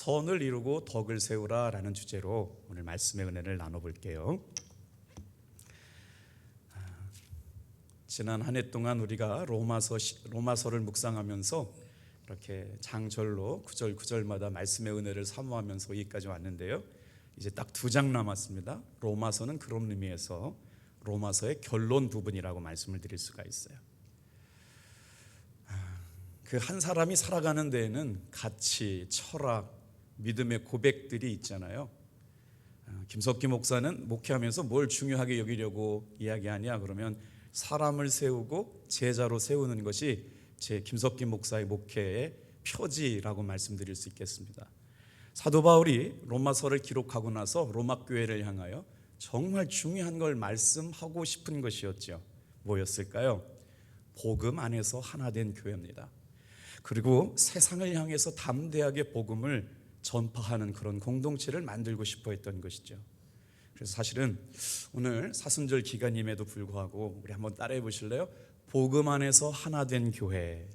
선을 이루고 덕을 세우라 라는 주제로 오늘 말씀의 은혜를 나눠볼게요. 지난 한 해 동안 우리가 로마서를 묵상하면서 이렇게 장절로 구절 구절마다 말씀의 은혜를 사모하면서 여기까지 왔는데요. 이제 딱 2장 남았습니다. 로마서는 그런 의미에서 로마서의 결론 부분이라고 말씀을 드릴 수가 있어요. 그 한 사람이 살아가는 데에는 가치, 철학, 믿음의 고백들이 있잖아요. 김석기 목사는 목회하면서 뭘 중요하게 여기려고 이야기하냐 그러면 사람을 세우고 제자로 세우는 것이 제 김석기 목사의 목회의 표지라고 말씀드릴 수 있겠습니다. 사도 바울이 로마서를 기록하고 나서 로마 교회를 향하여 정말 중요한 걸 말씀하고 싶은 것이었죠. 뭐였을까요? 복음 안에서 하나 된 교회입니다. 그리고 세상을 향해서 담대하게 복음을 전파하는 그런 공동체를 만들고 싶어 했던 것이죠. 그래서 사실은 오늘 사순절 기간임에도 불구하고 우리 한번 따라해 보실래요? 복음 안에서 하나 된 교회.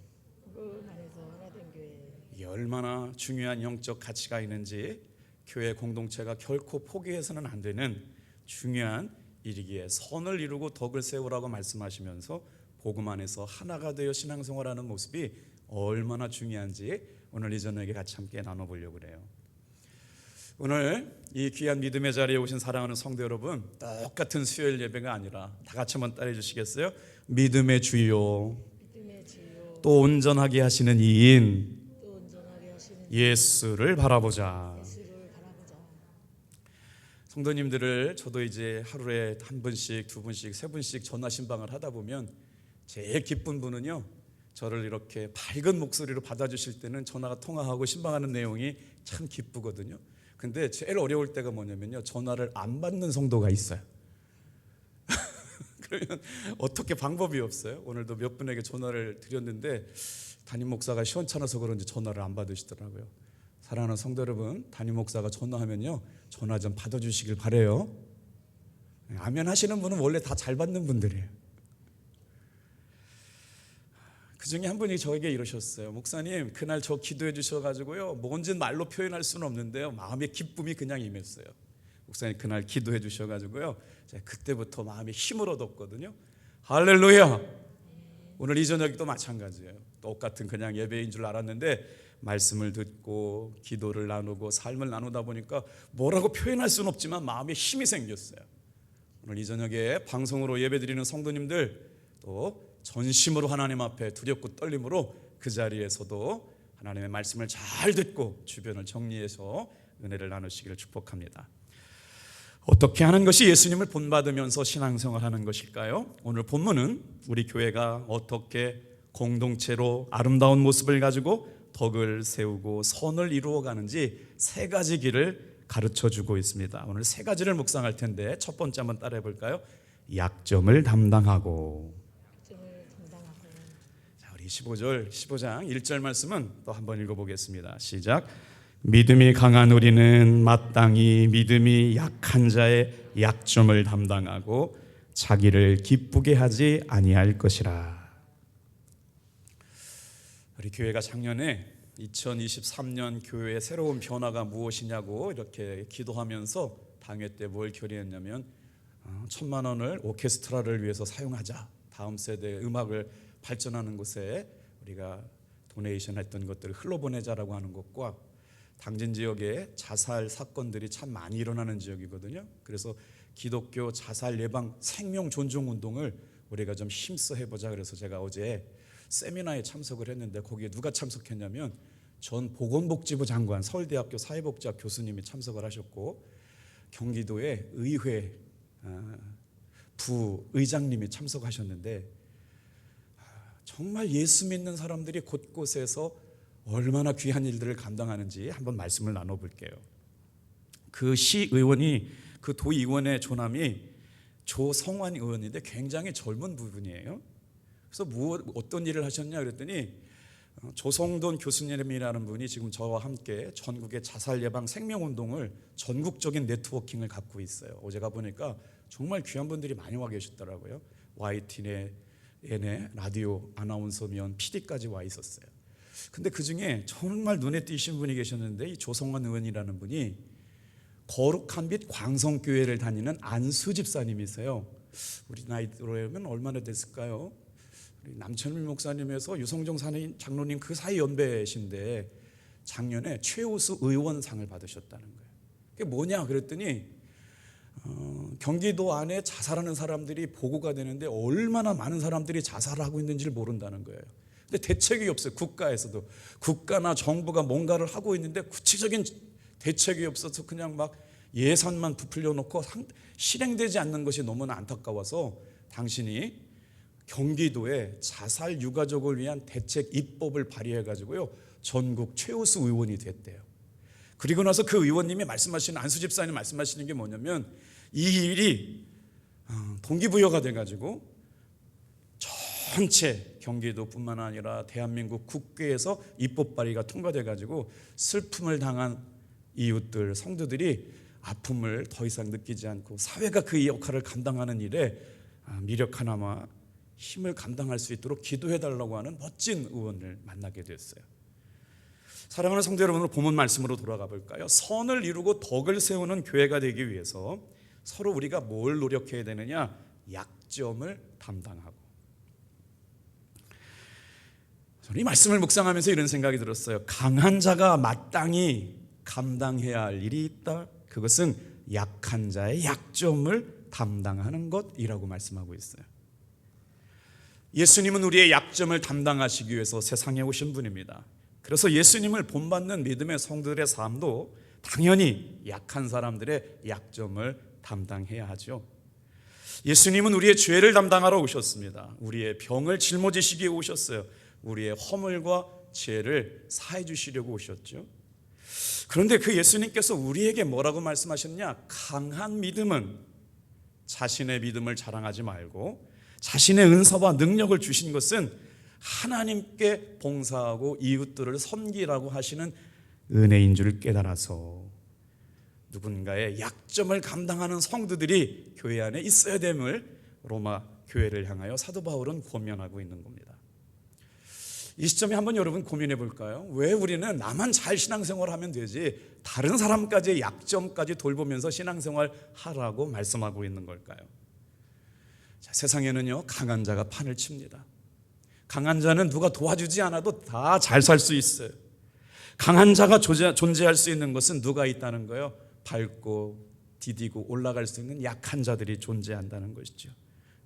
복음 안에서 하나 된 교회. 이게 얼마나 중요한 영적 가치가 있는지 교회 공동체가 결코 포기해서는 안 되는 중요한 일이기에 선을 이루고 덕을 세우라고 말씀하시면서 복음 안에서 하나가 되어 신앙생활하는 모습이 얼마나 중요한지 오늘 이 저녁에 같이 함께 나눠보려고 그래요. 오늘 이 귀한 믿음의 자리에 오신 사랑하는 성도 여러분, 똑같은 수요일 예배가 아니라 다 같이 한번 따라해 주시겠어요? 믿음의 주요, 또 온전하게 하시는 이인 예수를 바라보자. 성도님들을 저도 이제 하루에 한 분씩, 두 분씩, 세 분씩 전화 신방을 하다 보면 제일 기쁜 분은요, 저를 이렇게 밝은 목소리로 받아주실 때는 전화가 통화하고 신방하는 내용이 참 기쁘거든요. 근데 제일 어려울 때가 뭐냐면요, 전화를 안 받는 성도가 있어요. 그러면 어떻게 방법이 없어요. 오늘도 몇 분에게 전화를 드렸는데 담임 목사가 시원찮아서 그런지 전화를 안 받으시더라고요. 사랑하는 성도 여러분, 담임 목사가 전화하면요, 전화 좀 받아주시길 바래요. 아멘 하시는 분은 원래 다 잘 받는 분들이에요. 그 중에 한 분이 저에게 이러셨어요. 목사님, 그날 저 기도해 주셔가지고요, 뭔지는 말로 표현할 수는 없는데요, 마음의 기쁨이 그냥 임했어요. 목사님 그날 기도해 주셔가지고요, 제가 그때부터 마음에 힘을 얻었거든요. 할렐루야. 오늘 이 저녁도 마찬가지예요. 똑같은 그냥 예배인 줄 알았는데 말씀을 듣고 기도를 나누고 삶을 나누다 보니까 뭐라고 표현할 수는 없지만 마음에 힘이 생겼어요. 오늘 이 저녁에 방송으로 예배드리는 성도님들 또 전심으로 하나님 앞에 두렵고 떨림으로 그 자리에서도 하나님의 말씀을 잘 듣고 주변을 정리해서 은혜를 나누시기를 축복합니다. 어떻게 하는 것이 예수님을 본받으면서 신앙생활하는 것일까요? 오늘 본문은 우리 교회가 어떻게 공동체로 아름다운 모습을 가지고 덕을 세우고 선을 이루어가는지 3가지 길을 가르쳐주고 있습니다. 오늘 3가지를 묵상할 텐데 첫 번째 한번 따라해 볼까요? 약점을 담당하고. 자, 우리 15장 1절 말씀은 또 한번 읽어보겠습니다. 시작. 믿음이 강한 우리는 마땅히 믿음이 약한 자의 약점을 담당하고 자기를 기쁘게 하지 아니할 것이라. 우리 교회가 작년에 2023년 교회의 새로운 변화가 무엇이냐고 이렇게 기도하면서 당회 때 뭘 결의했냐면 1,000만 원을 오케스트라를 위해서 사용하자. 다음 세대 음악을 발전하는 곳에 우리가 도네이션 했던 것들을 흘러보내자라고 하는 것과 당진 지역에 자살 사건들이 참 많이 일어나는 지역이거든요. 그래서 기독교 자살 예방 생명 존중 운동을 우리가 좀 힘써 해보자. 그래서 제가 어제 세미나에 참석을 했는데 거기에 누가 참석했냐면 전 보건복지부 장관, 서울대학교 사회복지학 교수님이 참석을 하셨고 경기도의 의회 부의장님이 참석하셨는데 정말 예수 믿는 사람들이 곳곳에서 얼마나 귀한 일들을 감당하는지 한번 말씀을 나눠볼게요. 그 시의원이, 그 도의원의 조남이 조성환 의원인데 굉장히 젊은 부분이에요. 그래서 어떤 일을 하셨냐 그랬더니 조성돈 교수님이라는 분이 지금 저와 함께 전국의 자살 예방 생명운동을 전국적인 네트워킹을 갖고 있어요. 어제 가보니까 정말 귀한 분들이 많이 와 계셨더라고요. YTN에 라디오 아나운서면 PD까지 와 있었어요. 근데 그중에 정말 눈에 띄신 분이 계셨는데, 이 조성원 의원이라는 분이 거룩한 빛 광성교회를 다니는 안수 집사님이세요. 우리 나이로 하면 얼마나 됐을까요? 우리 남천일 목사님에서 유성종 장로님 그 사이 연배신데 작년에 최우수 의원상을 받으셨다는 거예요. 그게 뭐냐 그랬더니 경기도 안에 자살하는 사람들이 보고가 되는데 얼마나 많은 사람들이 자살하고 있는지를 모른다는 거예요. 근데 대책이 없어요. 국가에서도 국가나 정부가 뭔가를 하고 있는데 구체적인 대책이 없어서 그냥 막 예산만 부풀려 놓고 실행되지 않는 것이 너무나 안타까워서 당신이 경기도에 자살 유가족을 위한 대책 입법을 발의해 가지고요 전국 최우수 의원이 됐대요. 그리고 나서 그 의원님이 말씀하시는, 안수 집사님 말씀하시는 게 뭐냐면, 이 일이 동기부여가 돼 가지고 전체 경기도뿐만 아니라 대한민국 국회에서 입법 발의가 통과돼 가지고 슬픔을 당한 이웃들, 성도들이 아픔을 더 이상 느끼지 않고 사회가 그 역할을 감당하는 일에 미력 하나마 힘을 감당할 수 있도록 기도해 달라고 하는 멋진 의원을 만나게 됐어요. 사랑하는 성도 여러분, 오늘 본문 말씀으로 돌아가 볼까요? 선을 이루고 덕을 세우는 교회가 되기 위해서 서로 우리가 뭘 노력해야 되느냐? 약점을 담당하고. 저는 이 말씀을 묵상하면서 이런 생각이 들었어요. 강한 자가 마땅히 감당해야 할 일이 있다. 그것은 약한 자의 약점을 담당하는 것이라고 말씀하고 있어요. 예수님은 우리의 약점을 담당하시기 위해서 세상에 오신 분입니다. 그래서 예수님을 본받는 믿음의 성도들의 삶도 당연히 약한 사람들의 약점을 담당해야 하죠. 예수님은 우리의 죄를 담당하러 오셨습니다. 우리의 병을 짊어지시기에 오셨어요. 우리의 허물과 죄를 사해 주시려고 오셨죠. 그런데 그 예수님께서 우리에게 뭐라고 말씀하셨냐? 강한 믿음은 자신의 믿음을 자랑하지 말고 자신의 은사와 능력을 주신 것은 하나님께 봉사하고 이웃들을 섬기라고 하시는 은혜인 줄 깨달아서 누군가의 약점을 감당하는 성도들이 교회 안에 있어야 됨을 로마 교회를 향하여 사도 바울은 권면하고 있는 겁니다. 이 시점에 한번 여러분 고민해 볼까요? 왜 우리는 나만 잘 신앙생활 하면 되지 다른 사람까지의 약점까지 돌보면서 신앙생활 하라고 말씀하고 있는 걸까요? 자, 세상에는요 강한 자가 판을 칩니다. 강한 자는 누가 도와주지 않아도 다 잘 살 수 있어요. 강한 자가 존재할 수 있는 것은 누가 있다는 거예요? 밟고 디디고 올라갈 수 있는 약한 자들이 존재한다는 것이죠.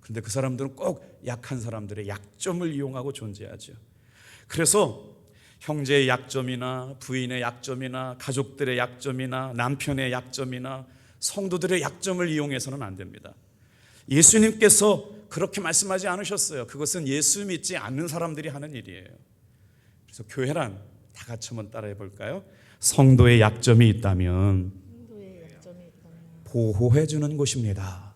그런데 그 사람들은 꼭 약한 사람들의 약점을 이용하고 존재하죠. 그래서 형제의 약점이나 부인의 약점이나 가족들의 약점이나 남편의 약점이나 성도들의 약점을 이용해서는 안 됩니다. 예수님께서 그렇게 말씀하지 않으셨어요. 그것은 예수 믿지 않는 사람들이 하는 일이에요. 그래서 교회란 다 같이 한번 따라해 볼까요? 성도의 약점이 있다면 보호해 주는 곳입니다.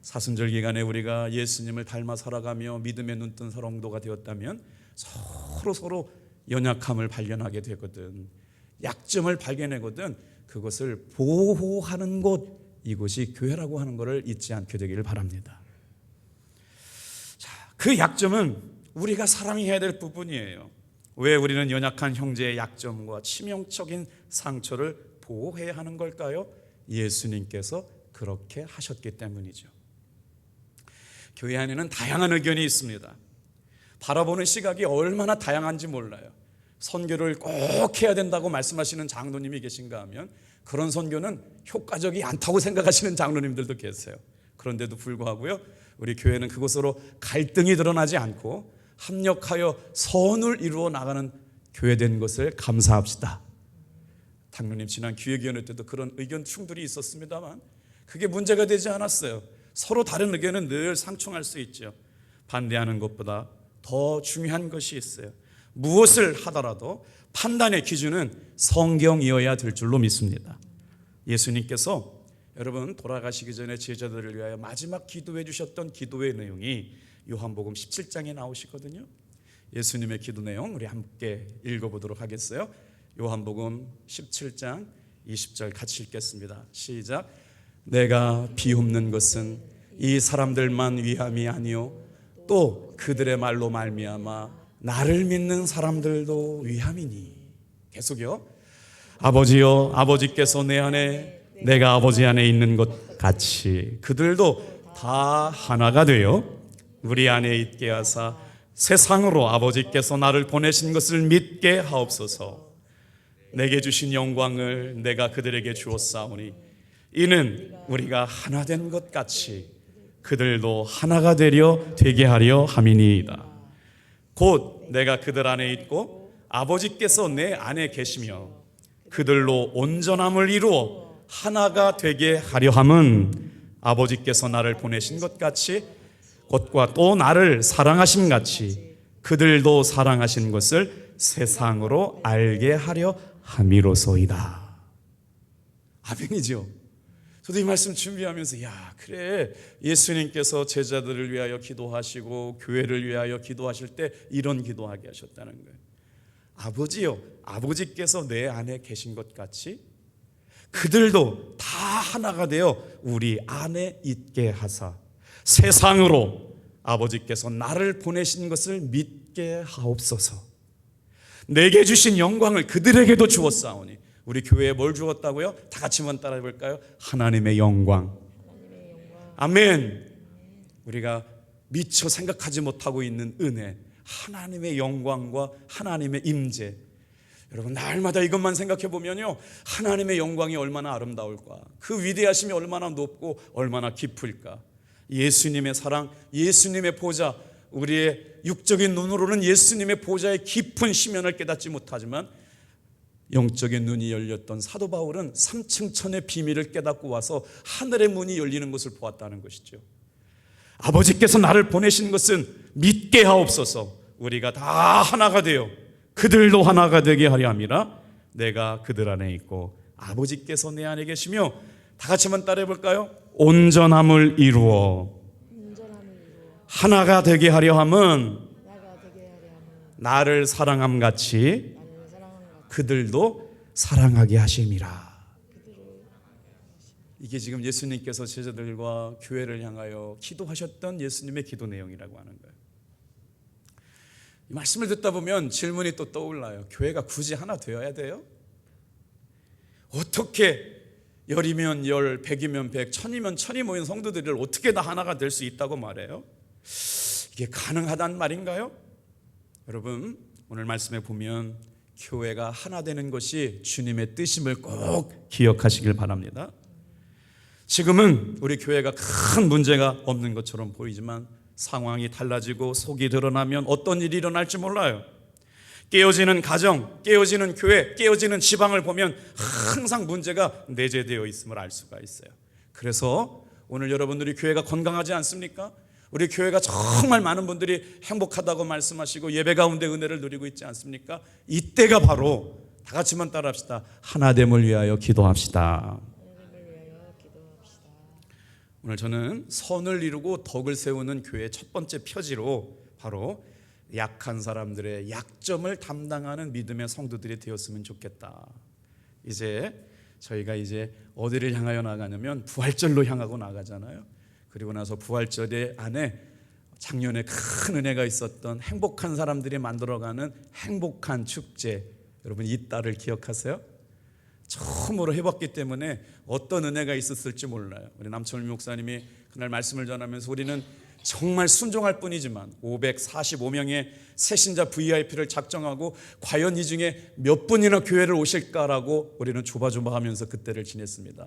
사순절 기간에 우리가 예수님을 닮아 살아가며 믿음의 눈뜬 성도가 되었다면 서로 연약함을 발견하게 되거든. 약점을 발견하거든. 그것을 보호하는 곳, 이곳이 교회라고 하는 것을 잊지 않게 되기를 바랍니다. 자, 그 약점은 우리가 사람이 해야 될 부분이에요. 왜 우리는 연약한 형제의 약점과 치명적인 상처를 보호해야 하는 걸까요? 예수님께서 그렇게 하셨기 때문이죠. 교회 안에는 다양한 의견이 있습니다. 바라보는 시각이 얼마나 다양한지 몰라요. 선교를 꼭 해야 된다고 말씀하시는 장로님이 계신가 하면 그런 선교는 효과적이 않다고 생각하시는 장로님들도 계세요. 그런데도 불구하고요, 우리 교회는 그것으로 갈등이 드러나지 않고 합력하여 선을 이루어 나가는 교회 된 것을 감사합시다. 장로님 지난 기획위원회 때도 그런 의견 충돌이 있었습니다만 그게 문제가 되지 않았어요. 서로 다른 의견은 늘 상충할 수 있죠. 반대하는 것보다 더 중요한 것이 있어요. 무엇을 하더라도 판단의 기준은 성경이어야 될 줄로 믿습니다. 예수님께서 여러분 돌아가시기 전에 제자들을 위하여 마지막 기도해 주셨던 기도의 내용이 요한복음 17장에 나오시거든요. 예수님의 기도 내용 우리 함께 읽어보도록 하겠어요. 요한복음 17장 20절 같이 읽겠습니다. 시작. 내가 비옵는 것은 이 사람들만 위함이 아니요 또 그들의 말로 말미암아 나를 믿는 사람들도 위함이니. 계속요. 아버지여, 아버지께서 내 안에 내가 아버지 안에 있는 것 같이 그들도 다 하나가 되어 우리 안에 있게 하사 세상으로 아버지께서 나를 보내신 것을 믿게 하옵소서. 내게 주신 영광을 내가 그들에게 주었사오니 이는 우리가 하나 된 것 같이 그들도 하나가 되게 하려 함이니이다. 곧 내가 그들 안에 있고 아버지께서 내 안에 계시며 그들로 온전함을 이루어 하나가 되게 하려 함은 아버지께서 나를 보내신 것 같이 곧과 또 나를 사랑하심 같이 그들도 사랑하신 것을 세상으로 알게 하려 함이로소이다. 아멘이죠. 저도 이 말씀 준비하면서 야, 그래, 예수님께서 제자들을 위하여 기도하시고 교회를 위하여 기도하실 때 이런 기도하게 하셨다는 거예요. 아버지요, 아버지께서 내 안에 계신 것 같이 그들도 다 하나가 되어 우리 안에 있게 하사 세상으로 아버지께서 나를 보내신 것을 믿게 하옵소서. 내게 주신 영광을 그들에게도 주었사오니. 우리 교회에 뭘 주었다고요? 다 같이 한번 따라해 볼까요? 하나님의 영광. 아멘. 우리가 미처 생각하지 못하고 있는 은혜, 하나님의 영광과 하나님의 임재. 여러분, 날마다 이것만 생각해 보면요, 하나님의 영광이 얼마나 아름다울까, 그 위대하심이 얼마나 높고 얼마나 깊을까. 예수님의 사랑, 예수님의 보좌, 우리의 육적인 눈으로는 예수님의 보좌의 깊은 심연을 깨닫지 못하지만 영적인 눈이 열렸던 사도 바울은 3층 천의 비밀을 깨닫고 와서 하늘의 문이 열리는 것을 보았다는 것이죠. 아버지께서 나를 보내신 것은 믿게 하옵소서. 우리가 다 하나가 되어 그들도 하나가 되게 하려 함이라. 내가 그들 안에 있고 아버지께서 내 안에 계시며, 다 같이 한번 따라해 볼까요? 온전함을 이루어 하나가 되게 하려 함은 나를 사랑함 같이 그들도 사랑하게 하심이라. 이게 지금 예수님께서 제자들과 교회를 향하여 기도하셨던 예수님의 기도 내용이라고 하는 거예요. 이 말씀을 듣다 보면 질문이 또 떠올라요. 교회가 굳이 하나 되어야 돼요? 어떻게 열이면 열, 백이면 백, 천이면 천이 모인 성도들을 어떻게 다 하나가 될 수 있다고 말해요? 이게 가능하단 말인가요? 여러분, 오늘 말씀에 보면 교회가 하나 되는 것이 주님의 뜻임을 꼭 기억하시길 바랍니다. 지금은 우리 교회가 큰 문제가 없는 것처럼 보이지만 상황이 달라지고 속이 드러나면 어떤 일이 일어날지 몰라요. 깨어지는 가정, 깨어지는 교회, 깨어지는 지방을 보면 항상 문제가 내재되어 있음을 알 수가 있어요. 그래서 오늘 여러분들이 교회가 건강하지 않습니까? 우리 교회가 정말 많은 분들이 행복하다고 말씀하시고 예배 가운데 은혜를 누리고 있지 않습니까? 이때가 바로, 다 같이만 따라합시다. 하나됨을 위하여 기도합시다. 오늘 저는 선을 이루고 덕을 세우는 교회의 첫 번째 표지로 바로 약한 사람들의 약점을 담당하는 믿음의 성도들이 되었으면 좋겠다. 저희가 어디를 향하여 나가냐면 부활절로 향하고 나가잖아요. 그리고 나서 부활절 안에 작년에 큰 은혜가 있었던 행복한 사람들이 만들어가는 행복한 축제, 여러분 이 달을 기억하세요? 처음으로 해봤기 때문에 어떤 은혜가 있었을지 몰라요. 우리 남철미 목사님이 그날 말씀을 전하면서 우리는 정말 순종할 뿐이지만 545명의 새신자 VIP를 작정하고 과연 이 중에 몇 분이나 교회를 오실까라고 우리는 조바조바하면서 그때를 지냈습니다.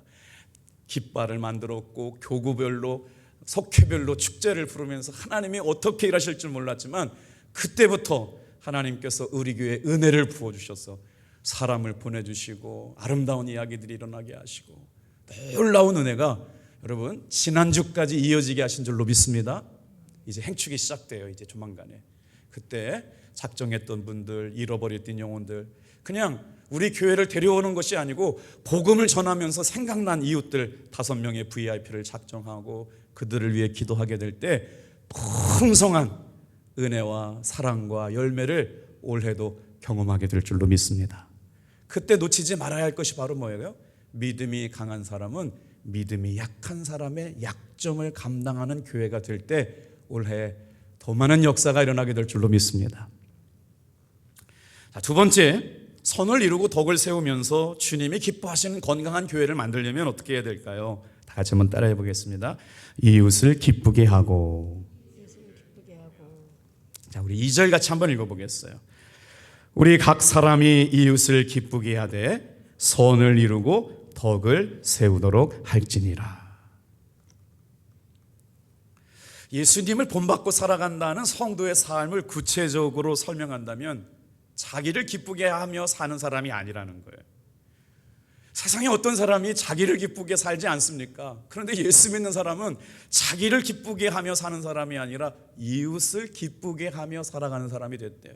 깃발을 만들었고 교구별로 석회별로 축제를 부르면서 하나님이 어떻게 일하실 줄 몰랐지만 그때부터 하나님께서 우리 교회에 은혜를 부어주셔서 사람을 보내주시고 아름다운 이야기들이 일어나게 하시고 놀라운 은혜가 여러분 지난주까지 이어지게 하신 줄로 믿습니다. 이제 행축이 시작돼요. 이제 조만간에. 그때 작정했던 분들, 잃어버렸던 영혼들, 그냥 우리 교회를 데려오는 것이 아니고 복음을 전하면서 생각난 이웃들 5명의 VIP를 작정하고 그들을 위해 기도하게 될 때 풍성한 은혜와 사랑과 열매를 올해도 경험하게 될 줄로 믿습니다. 그때 놓치지 말아야 할 것이 바로 뭐예요? 믿음이 강한 사람은 믿음이 약한 사람의 약점을 감당하는 교회가 될 때 올해 더 많은 역사가 일어나게 될 줄로 믿습니다. 두 번째, 선을 이루고 덕을 세우면서 주님이 기뻐하시는 건강한 교회를 만들려면 어떻게 해야 될까요? 다 같이 한번 따라해 보겠습니다. 이웃을 기쁘게 하고. 기쁘게 하고. 자, 우리 2절 같이 한번 읽어보겠어요. 우리 각 사람이 이웃을 기쁘게 하되 선을 이루고 덕을 세우도록 할지니라. 예수님을 본받고 살아간다는 성도의 삶을 구체적으로 설명한다면 자기를 기쁘게 하며 사는 사람이 아니라는 거예요. 세상에 어떤 사람이 자기를 기쁘게 살지 않습니까? 그런데 예수 믿는 사람은 자기를 기쁘게 하며 사는 사람이 아니라 이웃을 기쁘게 하며 살아가는 사람이 됐대요.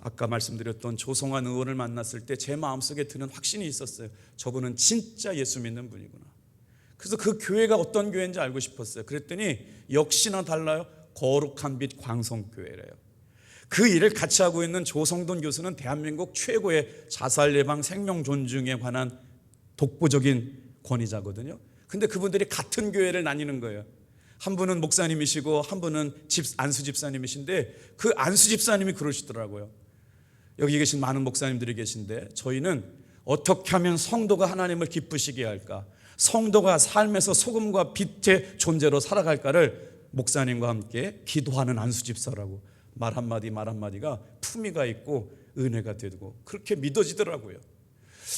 아까 말씀드렸던 조성환 의원을 만났을 때 제 마음속에 드는 확신이 있었어요. 저분은 진짜 예수 믿는 분이구나. 그래서 그 교회가 어떤 교회인지 알고 싶었어요. 그랬더니 역시나 달라요. 거룩한 빛 광성교회래요. 그 일을 같이 하고 있는 조성돈 교수는 대한민국 최고의 자살 예방 생명 존중에 관한 독보적인 권위자거든요. 근데 그분들이 같은 교회를 나뉘는 거예요. 한 분은 목사님이시고 한 분은 안수 집사님이신데 그 안수 집사님이 그러시더라고요. 여기 계신 많은 목사님들이 계신데 저희는 어떻게 하면 성도가 하나님을 기쁘시게 할까, 성도가 삶에서 소금과 빛의 존재로 살아갈까를 목사님과 함께 기도하는 안수 집사라고. 말 한마디가 품위가 있고 은혜가 되고 그렇게 믿어지더라고요.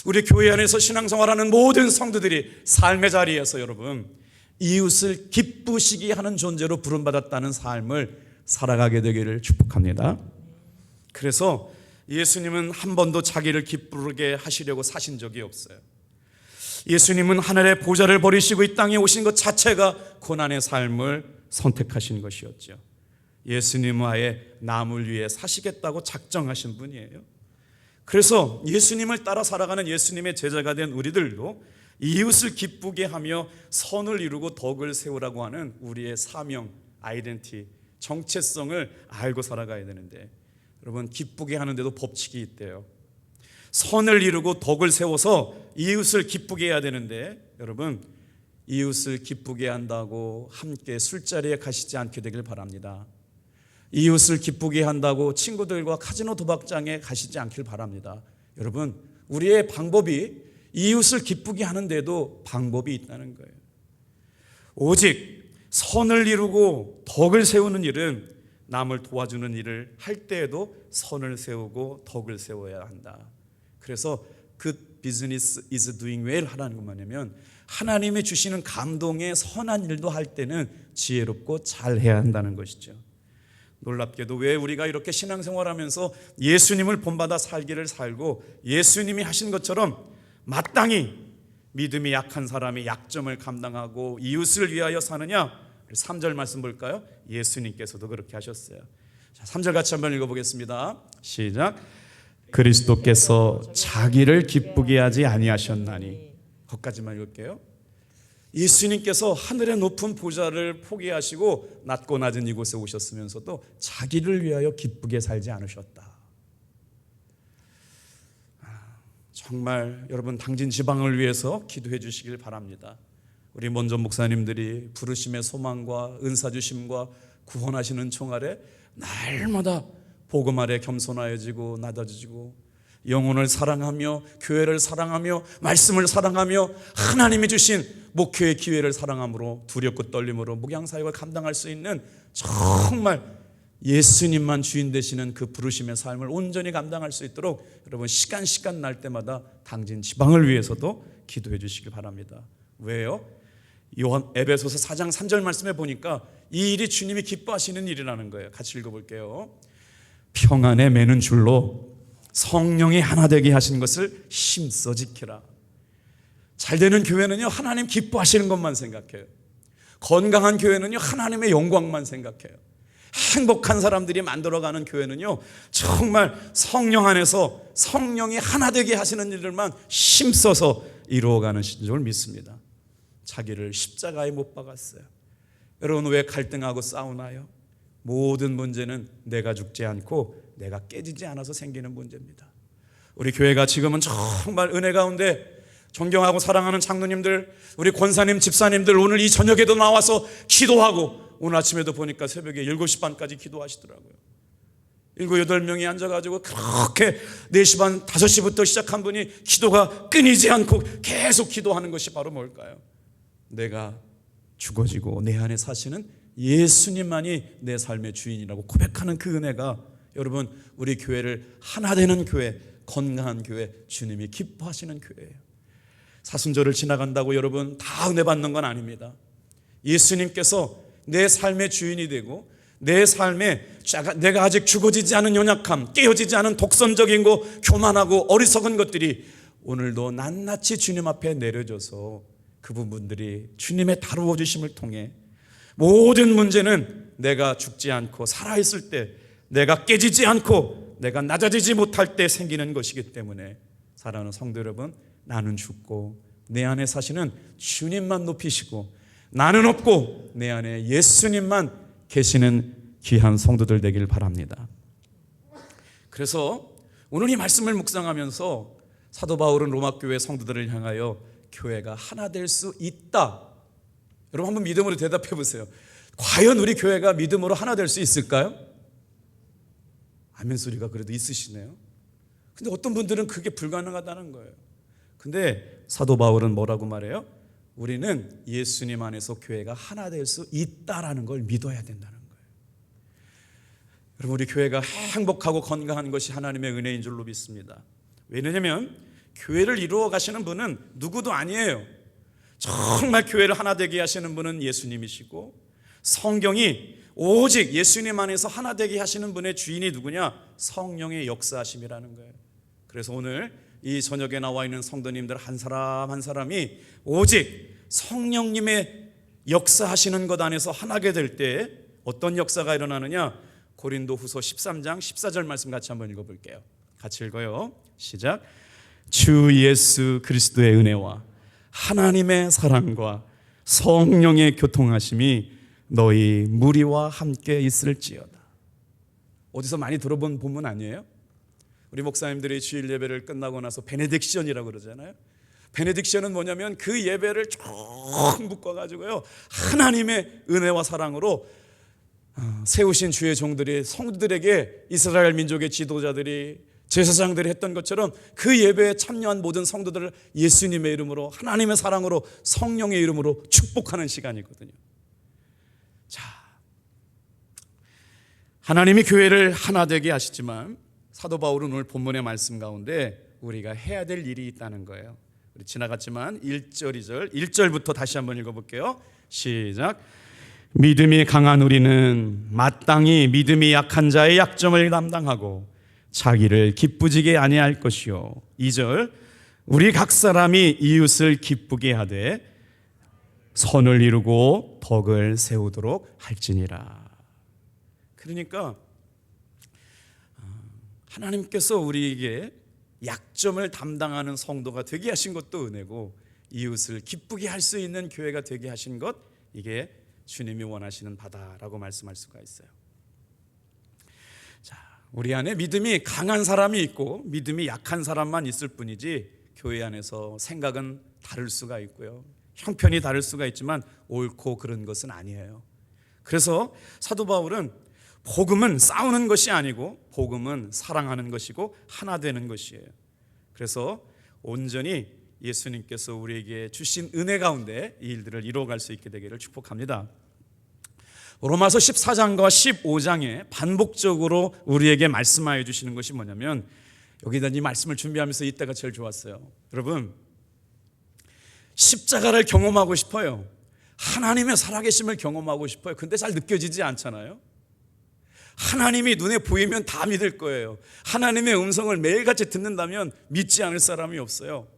우리 교회 안에서 신앙생활하는 모든 성도들이 삶의 자리에서 여러분 이웃을 기쁘시게 하는 존재로 부름받았다는 삶을 살아가게 되기를 축복합니다. 그래서 예수님은 한 번도 자기를 기쁘게 하시려고 사신 적이 없어요. 예수님은 하늘의 보좌를 버리시고 이 땅에 오신 것 자체가 고난의 삶을 선택하신 것이었죠. 예수님은 아예 남을 위해 사시겠다고 작정하신 분이에요. 그래서 예수님을 따라 살아가는 예수님의 제자가 된 우리들도 이웃을 기쁘게 하며 선을 이루고 덕을 세우라고 하는 우리의 사명, 아이덴티, 정체성을 알고 살아가야 되는데 여러분 기쁘게 하는데도 법칙이 있대요. 선을 이루고 덕을 세워서 이웃을 기쁘게 해야 되는데 여러분 이웃을 기쁘게 한다고 함께 술자리에 가시지 않게 되길 바랍니다. 이웃을 기쁘게 한다고 친구들과 카지노 도박장에 가시지 않길 바랍니다. 여러분 우리의 방법이 이웃을 기쁘게 하는데도 방법이 있다는 거예요. 오직 선을 이루고 덕을 세우는 일은 남을 도와주는 일을 할 때에도 선을 세우고 덕을 세워야 한다. 그래서 good business is doing well 하라는 건 뭐냐면 하나님이 주시는 감동의 선한 일도 할 때는 지혜롭고 잘해야 한다는 것이죠. 놀랍게도 왜 우리가 이렇게 신앙생활하면서 예수님을 본받아 살기를 살고 예수님이 하신 것처럼 마땅히 믿음이 약한 사람이 약점을 감당하고 이웃을 위하여 사느냐? 3절 말씀 볼까요? 예수님께서도 그렇게 하셨어요. 자, 3절 같이 한번 읽어보겠습니다. 시작. 그리스도께서 자기를 기쁘게 하지 아니하셨나니. 거기까지만 읽을게요. 예수님께서 하늘의 높은 보좌를 포기하시고 낮고 낮은 이곳에 오셨으면서도 자기를 위하여 기쁘게 살지 않으셨다. 정말 여러분 당진 지방을 위해서 기도해 주시길 바랍니다. 우리 먼저 목사님들이 부르심의 소망과 은사 주심과 구원하시는 총 아래 날마다 복음 아래 겸손하여지고 낮아지고 영혼을 사랑하며 교회를 사랑하며 말씀을 사랑하며 하나님이 주신 목회의 기회를 사랑함으로 두렵고 떨림으로 목양사역을 감당할 수 있는 정말 예수님만 주인 되시는 그 부르심의 삶을 온전히 감당할 수 있도록 여러분 시간 날 때마다 당진 지방을 위해서도 기도해 주시기 바랍니다. 왜요? 요한 에베소서 4장 3절 말씀에 보니까 이 일이 주님이 기뻐하시는 일이라는 거예요. 같이 읽어볼게요. 평안에 매는 줄로 성령이 하나 되게 하신 것을 힘써 지키라. 잘 되는 교회는요 하나님 기뻐하시는 것만 생각해요. 건강한 교회는요 하나님의 영광만 생각해요. 행복한 사람들이 만들어가는 교회는요 정말 성령 안에서 성령이 하나 되게 하시는 일들만 힘써서 이루어가는 줄 믿습니다. 자기를 십자가에 못 박았어요. 여러분 왜 갈등하고 싸우나요? 모든 문제는 내가 죽지 않고 내가 깨지지 않아서 생기는 문제입니다. 우리 교회가 지금은 정말 은혜 가운데 존경하고 사랑하는 장로님들, 우리 권사님, 집사님들 오늘 이 저녁에도 나와서 기도하고 오늘 아침에도 보니까 새벽에 7시 반까지 기도하시더라고요. 7, 8명이 앉아가지고 그렇게 4시 반, 5시부터 시작한 분이 기도가 끊이지 않고 계속 기도하는 것이 바로 뭘까요? 내가 죽어지고 내 안에 사시는 예수님만이 내 삶의 주인이라고 고백하는 그 은혜가, 여러분, 우리 교회를 하나 되는 교회, 건강한 교회, 주님이 기뻐하시는 교회예요. 사순절을 지나간다고 여러분 다 은혜 받는 건 아닙니다. 예수님께서 내 삶의 주인이 되고 내 삶에 내가 아직 죽어지지 않은 연약함, 깨어지지 않은 독선적인 거, 교만하고 어리석은 것들이 오늘도 낱낱이 주님 앞에 내려져서 그 부분들이 주님의 다루어 주심을 통해 모든 문제는 내가 죽지 않고 살아있을 때, 내가 깨지지 않고 내가 낮아지지 못할 때 생기는 것이기 때문에, 사랑하는 성도 여러분, 나는 죽고 내 안에 사시는 주님만 높이시고 나는 없고 내 안에 예수님만 계시는 귀한 성도들 되길 바랍니다. 그래서 오늘 이 말씀을 묵상하면서 사도 바울은 로마 교회 성도들을 향하여 교회가 하나 될 수 있다. 여러분 한번 믿음으로 대답해 보세요. 과연 우리 교회가 믿음으로 하나 될 수 있을까요? 아멘 소리가 그래도 있으시네요. 근데 어떤 분들은 그게 불가능하다는 거예요. 근데 사도 바울은 뭐라고 말해요? 우리는 예수님 안에서 교회가 하나 될 수 있다라는 걸 믿어야 된다는 거예요. 여러분, 우리 교회가 행복하고 건강한 것이 하나님의 은혜인 줄로 믿습니다. 왜냐하면 교회를 이루어 가시는 분은 누구도 아니에요. 정말 교회를 하나 되게 하시는 분은 예수님이시고, 성경이 오직 예수님 안에서 하나 되게 하시는 분의 주인이 누구냐? 성령의 역사하심이라는 거예요. 그래서 오늘 이 저녁에 나와 있는 성도님들 한 사람 한 사람이 오직 성령님의 역사하시는 것 안에서 하나게 될 때 어떤 역사가 일어나느냐? 고린도후서 13장 14절 말씀 같이 한번 읽어볼게요. 같이 읽어요. 시작. 주 예수 그리스도의 은혜와 하나님의 사랑과 성령의 교통하심이 너희 무리와 함께 있을지어다. 어디서 많이 들어본 본문 아니에요? 우리 목사님들이 주일 예배를 끝나고 나서 베네딕션이라고 그러잖아요. 베네딕션은 뭐냐면 그 예배를 쭉 묶어가지고요, 하나님의 은혜와 사랑으로 세우신 주의 종들이 성도들에게, 이스라엘 민족의 지도자들이, 제사장들이 했던 것처럼 그 예배에 참여한 모든 성도들을 예수님의 이름으로, 하나님의 사랑으로, 성령의 이름으로 축복하는 시간이거든요. 자, 하나님이 교회를 하나 되게 하시지만 사도 바울은 오늘 본문의 말씀 가운데 우리가 해야 될 일이 있다는 거예요. 우리 지나갔지만 1절, 2절, 1절부터 다시 한번 읽어볼게요. 시작. 믿음이 강한 우리는 마땅히 믿음이 약한 자의 약점을 담당하고 자기를 기쁘지게 아니할 것이요. 2절. 우리 각 사람이 이웃을 기쁘게 하되 선을 이루고 덕을 세우도록 할지니라. 그러니까 하나님께서 우리에게 약점을 담당하는 성도가 되게 하신 것도 은혜고, 이웃을 기쁘게 할 수 있는 교회가 되게 하신 것, 이게 주님이 원하시는 바다라고 말씀할 수가 있어요. 자, 우리 안에 믿음이 강한 사람이 있고 믿음이 약한 사람만 있을 뿐이지, 교회 안에서 생각은 다를 수가 있고요, 형편이 다를 수가 있지만 옳고 그런 것은 아니에요. 그래서 사도 바울은 복음은 싸우는 것이 아니고 복음은 사랑하는 것이고 하나 되는 것이에요. 그래서 온전히 예수님께서 우리에게 주신 은혜 가운데 이 일들을 이루어갈 수 있게 되기를 축복합니다. 로마서 14장과 15장에 반복적으로 우리에게 말씀하여 주시는 것이 뭐냐면, 여기다 이 말씀을 준비하면서 이때가 제일 좋았어요. 여러분, 십자가를 경험하고 싶어요. 하나님의 살아계심을 경험하고 싶어요. 근데 잘 느껴지지 않잖아요. 하나님이 눈에 보이면 다 믿을 거예요. 하나님의 음성을 매일같이 듣는다면 믿지 않을 사람이 없어요.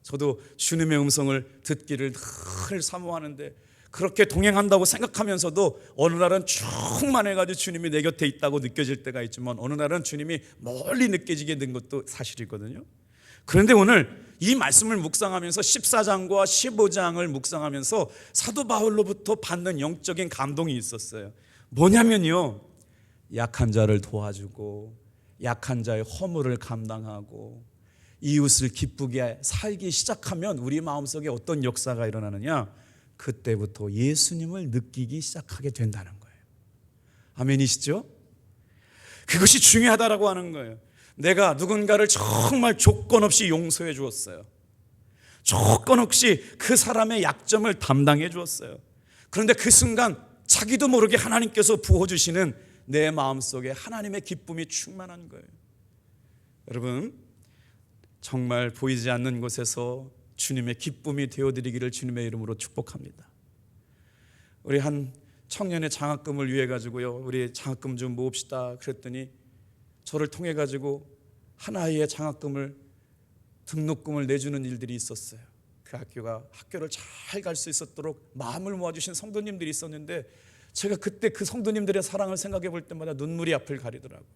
저도 주님의 음성을 듣기를 늘 사모하는데, 그렇게 동행한다고 생각하면서도 어느 날은 충만해가지고 주님이 내 곁에 있다고 느껴질 때가 있지만, 어느 날은 주님이 멀리 느껴지게 된 것도 사실이거든요. 그런데 오늘 이 말씀을 묵상하면서 14장과 15장을 묵상하면서 사도 바울로부터 받는 영적인 감동이 있었어요. 뭐냐면요, 약한 자를 도와주고 약한 자의 허물을 감당하고 이웃을 기쁘게 살기 시작하면 우리 마음속에 어떤 역사가 일어나느냐? 그때부터 예수님을 느끼기 시작하게 된다는 거예요. 아멘이시죠? 그것이 중요하다라고 하는 거예요. 내가 누군가를 정말 조건 없이 용서해 주었어요. 조건 없이 그 사람의 약점을 담당해 주었어요. 그런데 그 순간 자기도 모르게 하나님께서 부어주시는 내 마음속에 하나님의 기쁨이 충만한 거예요. 여러분, 정말 보이지 않는 곳에서 주님의 기쁨이 되어드리기를 주님의 이름으로 축복합니다. 우리 한 청년의 장학금을 위해 가지고요, 우리 장학금 좀 모읍시다 그랬더니 저를 통해 가지고 한 아이의 장학금을, 등록금을 내주는 일들이 있었어요. 그 학교를 잘 갈 수 있도록 마음을 모아주신 성도님들이 있었는데, 제가 그때 그 성도님들의 사랑을 생각해 볼 때마다 눈물이 앞을 가리더라고요.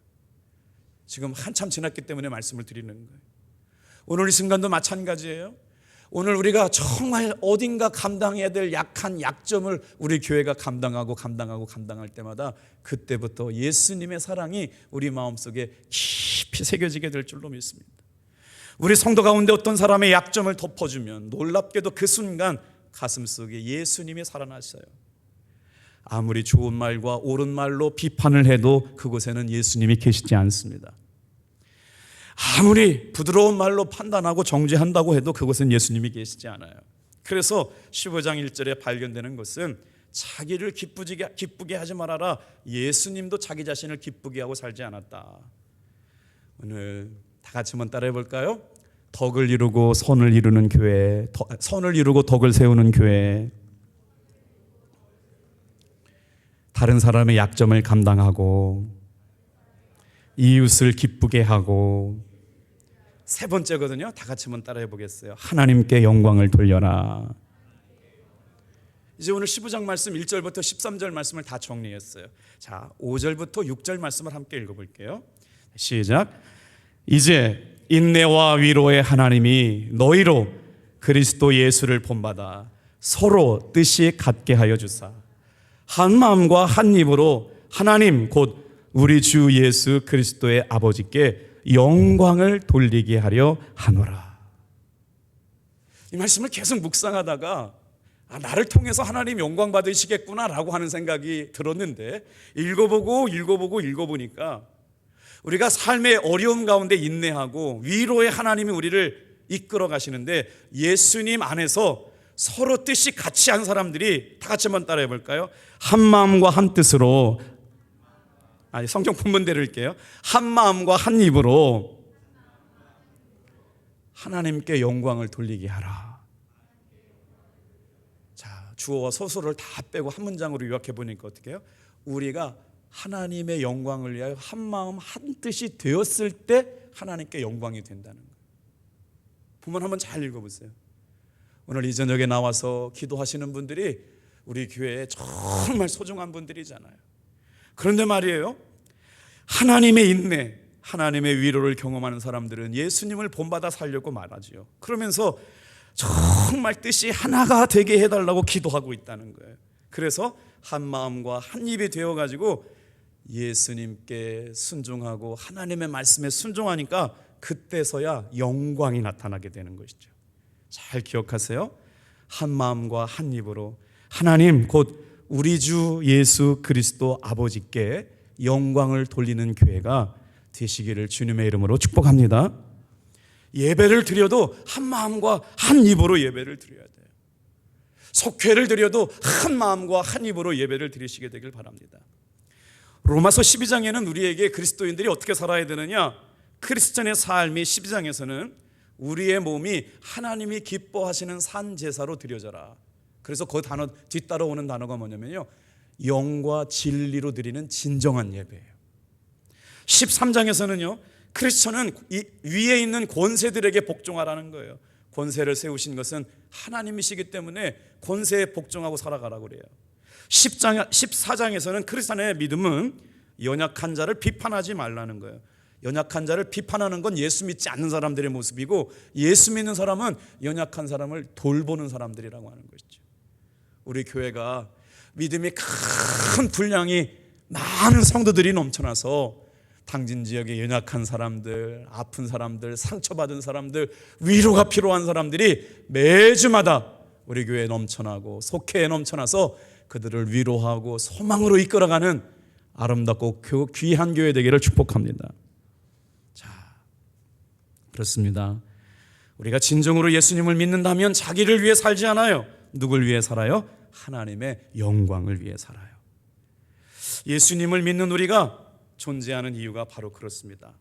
지금 한참 지났기 때문에 말씀을 드리는 거예요. 오늘 이 순간도 마찬가지예요. 오늘 우리가 정말 어딘가 감당해야 될 약한 약점을 우리 교회가 감당할 때마다 그때부터 예수님의 사랑이 우리 마음속에 깊이 새겨지게 될 줄로 믿습니다. 우리 성도 가운데 어떤 사람의 약점을 덮어주면 놀랍게도 그 순간 가슴속에 예수님이 살아나셔요. 아무리 좋은 말과 옳은 말로 비판을 해도 그곳에는 예수님이 계시지 않습니다. 아무리 부드러운 말로 판단하고 정죄한다고 해도 그곳은 예수님이 계시지 않아요. 그래서 15장 1절에 발견되는 것은 자기를 기쁘게 하지 말아라. 예수님도 자기 자신을 기쁘게 하고 살지 않았다. 오늘 다 같이 한번 따라해 볼까요? 덕을 이루고 선을 이루는 교회, 선을 이루고 덕을 세우는 교회, 다른 사람의 약점을 감당하고 이웃을 기쁘게 하고, 세 번째거든요. 다 같이 한번 따라해 보겠어요. 하나님께 영광을 돌려라. 이제 오늘 15장 말씀 1절부터 13절 말씀을 다 정리했어요. 자, 5절부터 6절 말씀을 함께 읽어볼게요. 시작. 이제 인내와 위로의 하나님이 너희로 그리스도 예수를 본받아 서로 뜻이 같게 하여 주사 한 마음과 한 입으로 하나님 곧 우리 주 예수 그리스도의 아버지께 영광을 돌리게 하려 하노라. 이 말씀을 계속 묵상하다가 나를 통해서 하나님 영광 받으시겠구나라고 하는 생각이 들었는데, 읽어보니까 우리가 삶의 어려움 가운데 인내하고 위로의 하나님이 우리를 이끌어 가시는데, 예수님 안에서 서로 뜻이 같이 한 사람들이 다 같이 한번 따라해 볼까요? 한 마음과 한 뜻으로, 성경 본문대로 읽게요. 한 마음과 한 입으로 하나님께 영광을 돌리게 하라. 자, 주어와 서술을 다 빼고 한 문장으로 요약해 보니까 어떻게 해요? 우리가 하나님의 영광을 위하여 한 마음 한 뜻이 되었을 때 하나님께 영광이 된다는 거예요. 본문 한번 잘 읽어보세요. 오늘 이 저녁에 나와서 기도하시는 분들이 우리 교회에 정말 소중한 분들이잖아요. 그런데 말이에요, 하나님의 인내, 하나님의 위로를 경험하는 사람들은 예수님을 본받아 살려고 말하지요. 그러면서 정말 뜻이 하나가 되게 해달라고 기도하고 있다는 거예요. 그래서 한 마음과 한 입이 되어가지고 예수님께 순종하고 하나님의 말씀에 순종하니까 그때서야 영광이 나타나게 되는 것이죠. 잘 기억하세요. 한 마음과 한 입으로 하나님 곧 우리 주 예수 그리스도 아버지께 영광을 돌리는 교회가 되시기를 주님의 이름으로 축복합니다. 예배를 드려도 한 마음과 한 입으로 예배를 드려야 돼요. 속회를 드려도 한 마음과 한 입으로 예배를 드리시게 되길 바랍니다. 로마서 12장에는 우리에게 그리스도인들이 어떻게 살아야 되느냐, 크리스천의 삶이 12장에서는 우리의 몸이 하나님이 기뻐하시는 산 제사로 드려져라. 그래서 그 단어 뒤따라오는 단어가 뭐냐면요, 영과 진리로 드리는 진정한 예배예요. 13장에서는요, 크리스천은 이 위에 있는 권세들에게 복종하라는 거예요. 권세를 세우신 것은 하나님이시기 때문에 권세에 복종하고 살아가라고 그래요. 14장에서는 크리스천의 믿음은 연약한 자를 비판하지 말라는 거예요. 연약한 자를 비판하는 건 예수 믿지 않는 사람들의 모습이고, 예수 믿는 사람은 연약한 사람을 돌보는 사람들이라고 하는 것이죠. 우리 교회가 믿음이 큰 분량이 많은 성도들이 넘쳐나서 당진 지역의 연약한 사람들, 아픈 사람들, 상처받은 사람들, 위로가 필요한 사람들이 매주마다 우리 교회에 넘쳐나고 속회에 넘쳐나서 그들을 위로하고 소망으로 이끌어가는 아름답고 귀한 교회 되기를 축복합니다. 자, 그렇습니다. 우리가 진정으로 예수님을 믿는다면 자기를 위해 살지 않아요. 누굴 위해 살아요? 하나님의 영광을 위해 살아요. 예수님을 믿는 우리가 존재하는 이유가 바로 그렇습니다.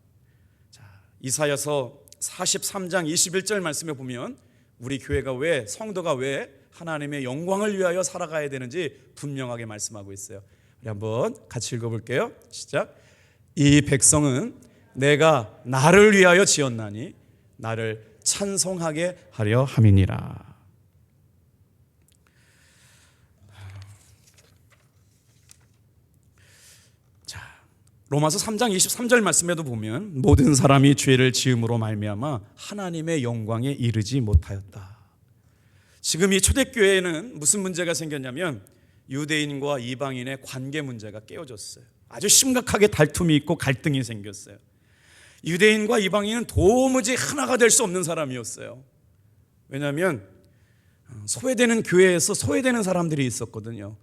자, 이사야서 43장 21절 말씀에 보면 우리 교회가 왜, 성도가 왜 하나님의 영광을 위하여 살아가야 되는지 분명하게 말씀하고 있어요. 우리 한번 같이 읽어볼게요. 시작. 이 백성은 내가 나를 위하여 지었나니 나를 찬송하게 하려 함이니라. 자, 로마서 3장 23절 말씀에도 보면 모든 사람이 죄를 지음으로 말미암아 하나님의 영광에 이르지 못하였다. 지금 이 초대교회에는 무슨 문제가 생겼냐면 유대인과 이방인의 관계 문제가 깨어졌어요. 아주 심각하게 다툼이 있고 갈등이 생겼어요. 유대인과 이방인은 도무지 하나가 될 수 없는 사람이었어요. 왜냐하면 소외되는 교회에서 소외되는 사람들이 있었거든요.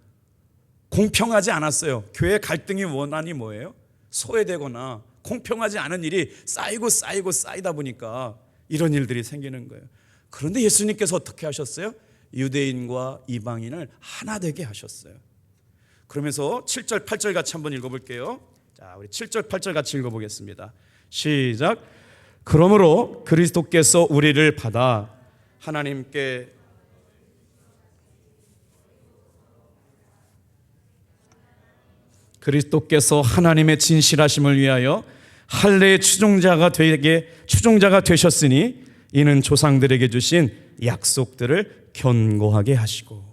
공평하지 않았어요. 교회 갈등이 원한이 뭐예요? 소외되거나 공평하지 않은 일이 쌓이다 보니까 이런 일들이 생기는 거예요. 그런데 예수님께서 어떻게 하셨어요? 유대인과 이방인을 하나 되게 하셨어요. 그러면서 7절 8절 같이 한번 읽어볼게요. 자, 우리 7절 8절 같이 읽어보겠습니다. 시작. 그러므로 그리스도께서 우리를 받아 하나님께 그리스도께서 하나님의 진실하심을 위하여 할례의 추종자가 되셨으니 이는 조상들에게 주신 약속들을 견고하게 하시고.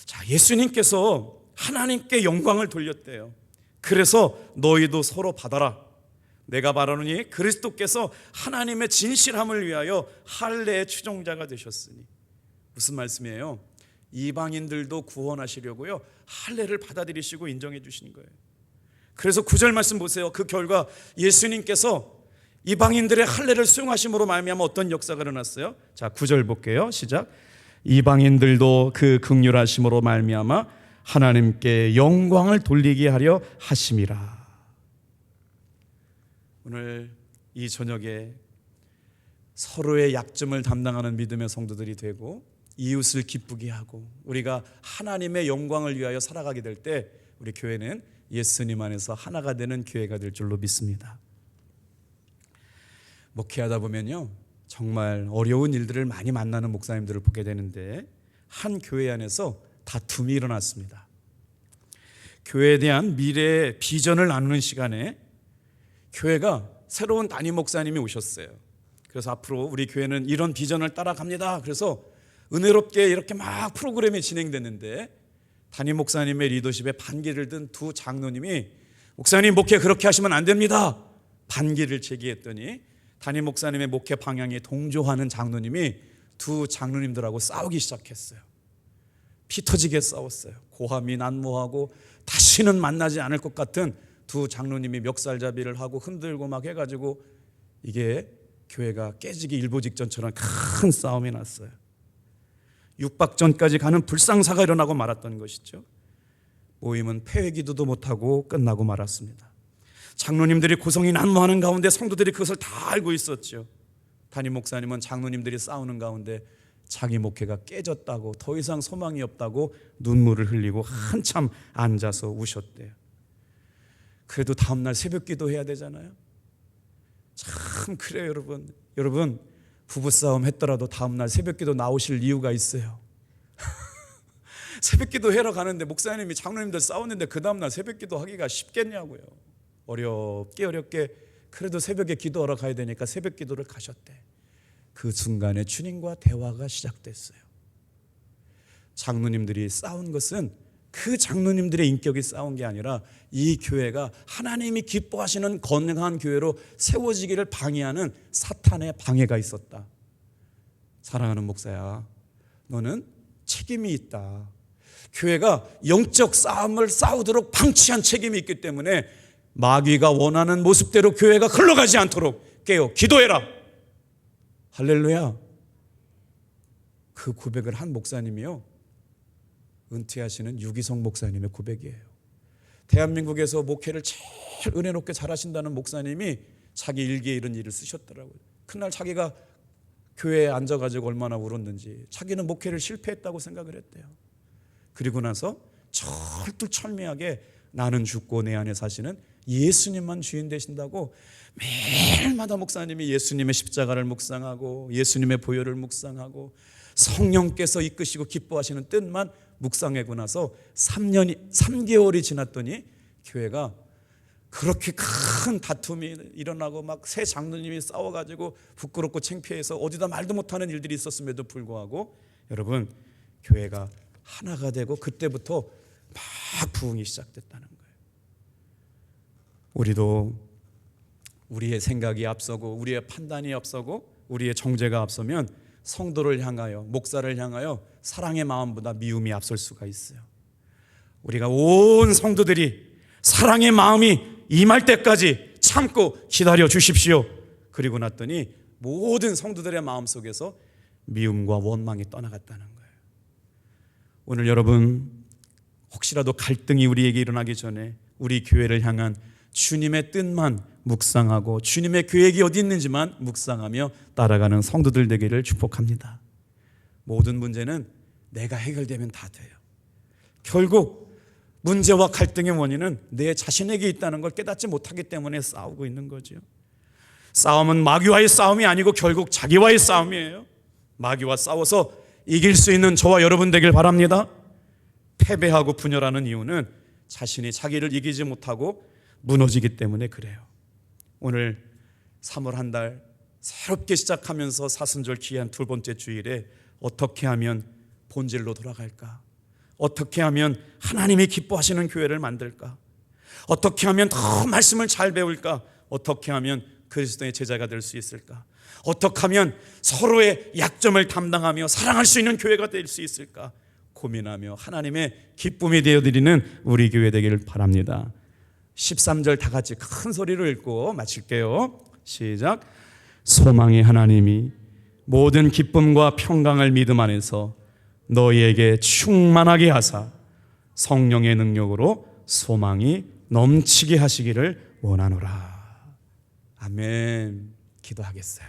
자, 예수님께서 하나님께 영광을 돌렸대요. 그래서 너희도 서로 받아라. 내가 말하노니 그리스도께서 하나님의 진실함을 위하여 할례의 추종자가 되셨으니. 무슨 말씀이에요? 이방인들도 구원하시려고요 할례를 받아들이시고 인정해 주시는 거예요. 그래서 9절 말씀 보세요. 그 결과 예수님께서 이방인들의 할례를 수용하심으로 말미암아 어떤 역사가 일어났어요? 자, 9절 볼게요. 시작. 이방인들도 그 긍휼하심으로 말미암아 하나님께 영광을 돌리게 하려 하심이라. 오늘 이 저녁에 서로의 약점을 담당하는 믿음의 성도들이 되고 이웃을 기쁘게 하고 우리가 하나님의 영광을 위하여 살아가게 될 때 우리 교회는 예수님 안에서 하나가 되는 교회가 될 줄로 믿습니다. 목회하다 보면요 정말 어려운 일들을 많이 만나는 목사님들을 보게 되는데 한 교회 안에서 다툼이 일어났습니다. 교회에 대한 미래의 비전을 나누는 시간에 교회가 새로운 담임 목사님이 오셨어요. 그래서 앞으로 우리 교회는 이런 비전을 따라갑니다. 그래서 은혜롭게 이렇게 막 프로그램이 진행됐는데 담임 목사님의 리더십에 반기를 든 두 장로님이 목사님 목회 그렇게 하시면 안 됩니다. 반기를 제기했더니 담임 목사님의 목회 방향에 동조하는 장로님이 두 장로님들하고 싸우기 시작했어요. 피 터지게 싸웠어요. 고함이 난무하고 다시는 만나지 않을 것 같은 두 장로님이 멱살잡이를 하고 흔들고 막 해가지고 이게 교회가 깨지기 일보 직전처럼 큰 싸움이 났어요. 육박전까지 가는 불상사가 일어나고 말았던 것이죠. 모임은 폐회기도도 못하고 끝나고 말았습니다. 장로님들이 고성이 난무하는 가운데 성도들이 그것을 다 알고 있었죠. 담임 목사님은 장로님들이 싸우는 가운데 자기 목회가 깨졌다고 더 이상 소망이 없다고 눈물을 흘리고 한참 앉아서 우셨대요. 그래도 다음날 새벽 기도해야 되잖아요. 참 그래요 여러분 부부싸움 했더라도 다음날 새벽 기도 나오실 이유가 있어요. 새벽 기도 해러 가는데 목사님이 장로님들 싸웠는데 그 다음날 새벽 기도 하기가 쉽겠냐고요. 어렵게 그래도 새벽에 기도하러 가야 되니까 새벽 기도를 가셨대. 그 순간에 주님과 대화가 시작됐어요. 장로님들이 싸운 것은 그 장로님들의 인격이 싸운 게 아니라 이 교회가 하나님이 기뻐하시는 건강한 교회로 세워지기를 방해하는 사탄의 방해가 있었다. 사랑하는 목사야, 너는 책임이 있다. 교회가 영적 싸움을 싸우도록 방치한 책임이 있기 때문에 마귀가 원하는 모습대로 교회가 흘러가지 않도록 깨어 기도해라. 할렐루야. 그 고백을 한 목사님이요 은퇴하시는 유기성 목사님의 고백이에요. 대한민국에서 목회를 제일 은혜 높게 잘하신다는 목사님이 자기 일기에 이런 일을 쓰셨더라고요. 그날 자기가 교회에 앉아가지고 얼마나 울었는지, 자기는 목회를 실패했다고 생각을 했대요. 그리고 나서 철두철미하게 나는 죽고 내 안에 사시는 예수님만 주인 되신다고 매일마다 목사님이 예수님의 십자가를 묵상하고 예수님의 보혈을 묵상하고 성령께서 이끄시고 기뻐하시는 뜻만 묵상하고 나서 3개월이 지났더니 교회가 그렇게 큰 다툼이 일어나고 막 새 장로님이 싸워가지고 부끄럽고 창피해서 어디다 말도 못하는 일들이 있었음에도 불구하고 여러분, 교회가 하나가 되고 그때부터 막 부흥이 시작됐다는 거예요. 우리도 우리의 생각이 앞서고 우리의 판단이 앞서고 우리의 정죄가 앞서면 성도를 향하여, 목사를 향하여 사랑의 마음보다 미움이 앞설 수가 있어요. 우리가 온 성도들이 사랑의 마음이 임할 때까지 참고 기다려 주십시오. 그리고 났더니 모든 성도들의 마음속에서 미움과 원망이 떠나갔다는 거예요. 오늘 여러분, 혹시라도 갈등이 우리에게 일어나기 전에 우리 교회를 향한 주님의 뜻만 묵상하고 주님의 계획이 어디 있는지만 묵상하며 따라가는 성도들 되기를 축복합니다. 모든 문제는 내가 해결되면 다 돼요. 결국 문제와 갈등의 원인은 내 자신에게 있다는 걸 깨닫지 못하기 때문에 싸우고 있는 거죠. 싸움은 마귀와의 싸움이 아니고 결국 자기와의 싸움이에요. 마귀와 싸워서 이길 수 있는 저와 여러분 되길 바랍니다. 패배하고 분열하는 이유는 자신이 자기를 이기지 못하고 무너지기 때문에 그래요. 오늘 3월 한 달 새롭게 시작하면서 사순절 귀한 두 번째 주일에 어떻게 하면 본질로 돌아갈까? 어떻게 하면 하나님이 기뻐하시는 교회를 만들까? 어떻게 하면 더 말씀을 잘 배울까? 어떻게 하면 그리스도의 제자가 될 수 있을까? 어떻게 하면 서로의 약점을 담당하며 사랑할 수 있는 교회가 될 수 있을까? 고민하며 하나님의 기쁨이 되어드리는 우리 교회 되기를 바랍니다. 13절 다 같이 큰 소리로 읽고 마칠게요. 시작. 소망의 하나님이 모든 기쁨과 평강을 믿음 안에서 너희에게 충만하게 하사 성령의 능력으로 소망이 넘치게 하시기를 원하노라. 아멘. 기도하겠어요.